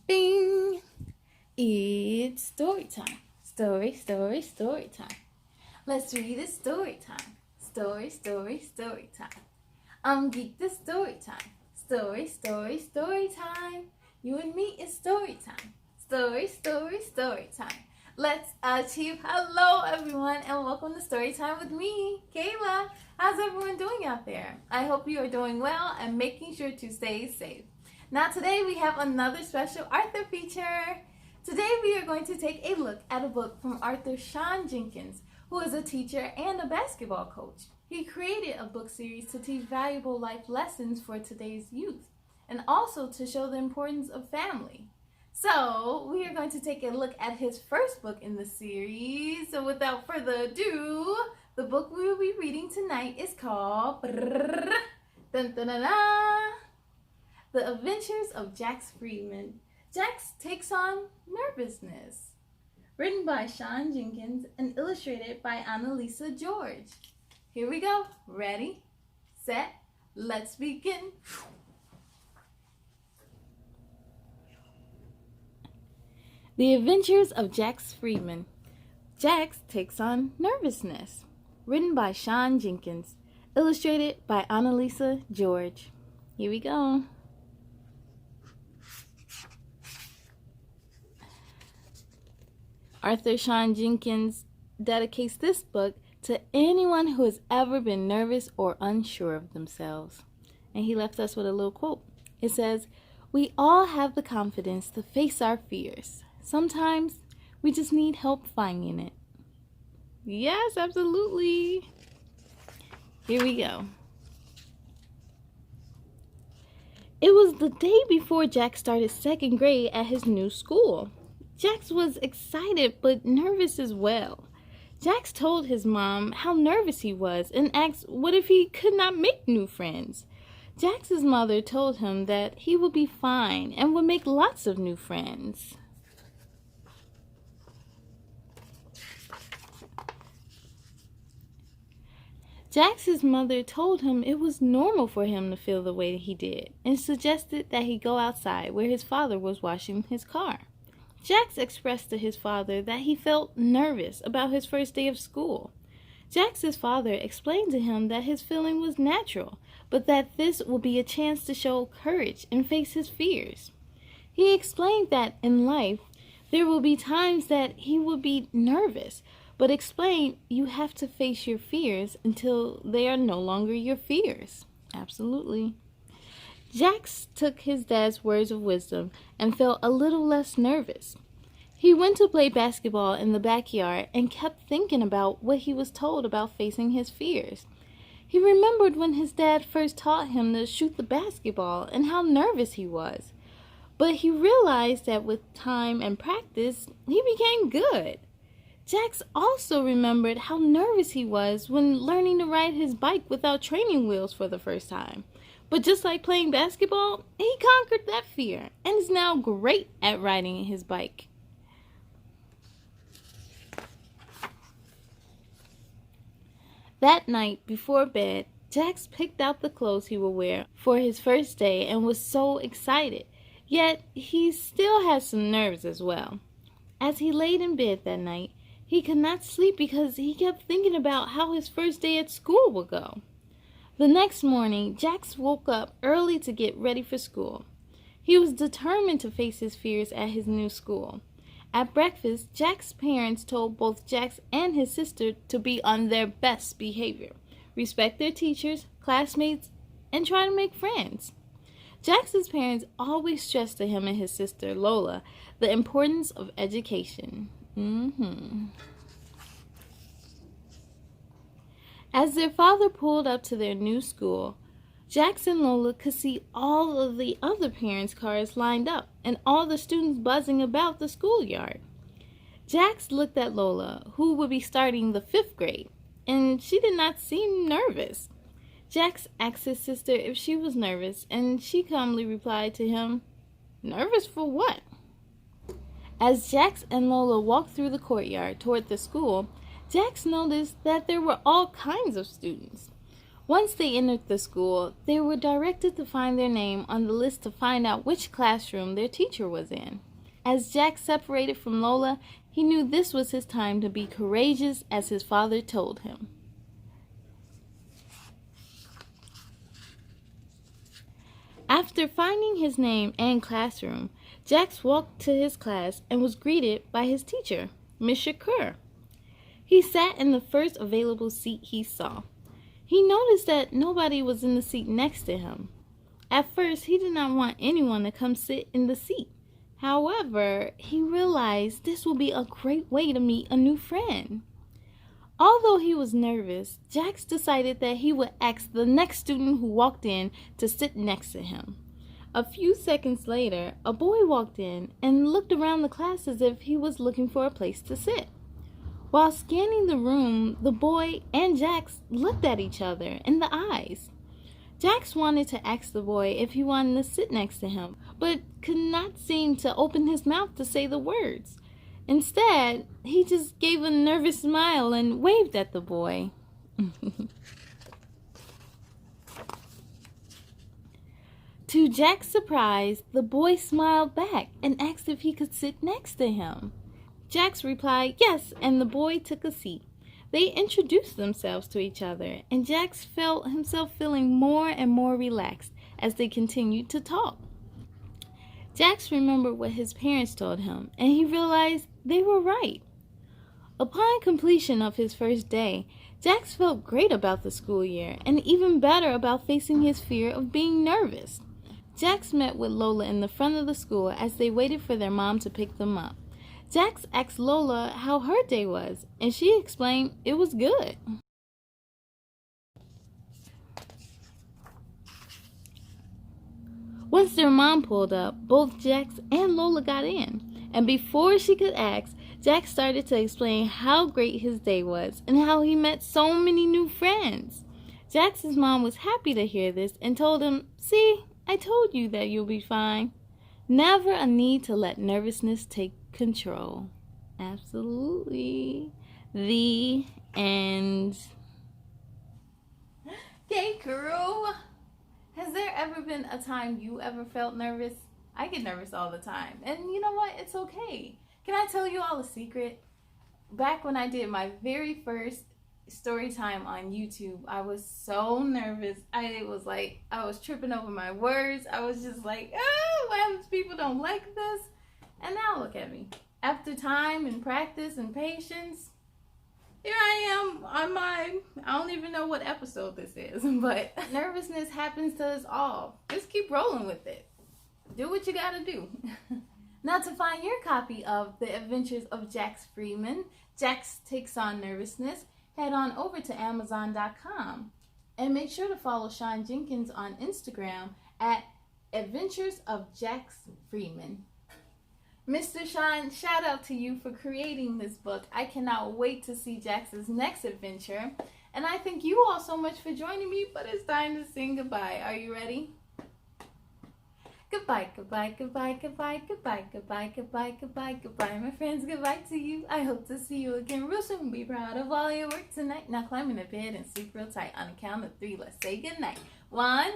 Bing! It's story time. Story time. Let's read it story time. Story time. I'm Geek the story time. Story time. You and me is story time. Story time. Let's achieve. Hello everyone and welcome to story time with me, Kayla. How's everyone doing out there? I hope you are doing well and making sure to stay safe. Now today we have another special author feature. Today we are going to take a look at a book from author Shawn Jenkins, who is a teacher and a basketball coach. He created a book series to teach valuable life lessons for today's youth and also to show the importance of family. So we are going to take a look at his first book in the series. So without further ado, the book we will be reading tonight is called The Adventures of Jax Freedman. Jax takes on nervousness. Written by Shawn Jenkins and illustrated by Analysia. Here we go. Ready, set, let's begin. The Adventures of Jax Freedman. Jax takes on nervousness. Written by Shawn Jenkins. Illustrated by Analysia. Here we go. Author Shawn Jenkins dedicates this book to anyone who has ever been nervous or unsure of themselves. And he left us with a little quote. It says, "We all have the confidence to face our fears. Sometimes we just need help finding it." Yes, absolutely. Here we go. It was the day before Jax started second grade at his new school. Jax was excited but nervous as well. Jax told his mom how nervous he was and asked what if he could not make new friends. Jax's mother told him that he would be fine and would make lots of new friends. Jax's mother told him it was normal for him to feel the way he did and suggested that he go outside where his father was washing his car. Jax expressed to his father that he felt nervous about his first day of school. Jax's father explained to him that his feeling was natural, but that this would be a chance to show courage and face his fears. He explained that in life, there will be times that he would be nervous, but explained you have to face your fears until they are no longer your fears. Absolutely. Jax took his dad's words of wisdom and felt a little less nervous. He went to play basketball in the backyard and kept thinking about what he was told about facing his fears. He remembered when his dad first taught him to shoot the basketball and how nervous he was. But he realized that with time and practice, he became good. Jax also remembered how nervous he was when learning to ride his bike without training wheels for the first time. But just like playing basketball, he conquered that fear and is now great at riding his bike. That night, before bed, Jax picked out the clothes he would wear for his first day and was so excited. Yet, he still had some nerves as well. As he laid in bed that night, he could not sleep because he kept thinking about how his first day at school would go. The next morning, Jax woke up early to get ready for school. He was determined to face his fears at his new school. At breakfast, Jax's parents told both Jax and his sister to be on their best behavior, respect their teachers, classmates, and try to make friends. Jax's parents always stressed to him and his sister, Lola, the importance of education. As their father pulled up to their new school, Jax and Lola could see all of the other parents' cars lined up and all the students buzzing about the schoolyard. Jax looked at Lola, who would be starting the 5th grade, and she did not seem nervous. Jax asked his sister if she was nervous, and she calmly replied to him, "Nervous for what?" As Jax and Lola walked through the courtyard toward the school, Jax noticed that there were all kinds of students. Once they entered the school, they were directed to find their name on the list to find out which classroom their teacher was in. As Jax separated from Lola, he knew this was his time to be courageous as his father told him. After finding his name and classroom, Jax walked to his class and was greeted by his teacher, Miss Shakur. He sat in the first available seat he saw. He noticed that nobody was in the seat next to him. At first, he did not want anyone to come sit in the seat. However, he realized this would be a great way to meet a new friend. Although he was nervous, Jax decided that he would ask the next student who walked in to sit next to him. A few seconds later, a boy walked in and looked around the class as if he was looking for a place to sit. While scanning the room, the boy and Jax looked at each other in the eyes. Jax wanted to ask the boy if he wanted to sit next to him, but could not seem to open his mouth to say the words. Instead, he just gave a nervous smile and waved at the boy. To Jack's surprise, the boy smiled back and asked if he could sit next to him. Jax replied yes, and the boy took a seat. They introduced themselves to each other, and Jax felt himself feeling more and more relaxed as they continued to talk. Jax remembered what his parents told him, and he realized they were right. Upon completion of his first day, Jax felt great about the school year, and even better about facing his fear of being nervous. Jax met with Lola in the front of the school as they waited for their mom to pick them up. Jax asked Lola how her day was, and she explained it was good. Once their mom pulled up, both Jax and Lola got in, and before she could ask, Jax started to explain how great his day was and how he met so many new friends. Jax's mom was happy to hear this and told him, "See, I told you that you'll be fine." Never a need to let nervousness take control. Absolutely. The end. Okay, crew. Has there ever been a time you ever felt nervous? I get nervous all the time. And you know what? It's okay. Can I tell you all a secret? Back when I did my very first story time on YouTube, I was so nervous. I was tripping over my words. I was just like, oh, what happens if people don't like this? And now look at me. After time and practice and patience, here I am on my, I don't even know what episode this is, but nervousness happens to us all. Just keep rolling with it. Do what you gotta do. Now, to find your copy of The Adventures of Jax Freedman, Jax Takes on Nervousness, head on over to Amazon.com. And make sure to follow Shawn Jenkins on Instagram at Adventures of Jax Freedman. Mr. Shawn, shout out to you for creating this book. I cannot wait to see Jax's next adventure. And I thank you all so much for joining me, but it's time to sing goodbye. Are you ready? Goodbye, goodbye, goodbye, goodbye, goodbye, goodbye, goodbye, goodbye, goodbye. My friends, goodbye to you. I hope to see you again real soon. Be proud of all your work tonight. Now climb in the bed and sleep real tight. On the count of 3, let's say goodnight. 1,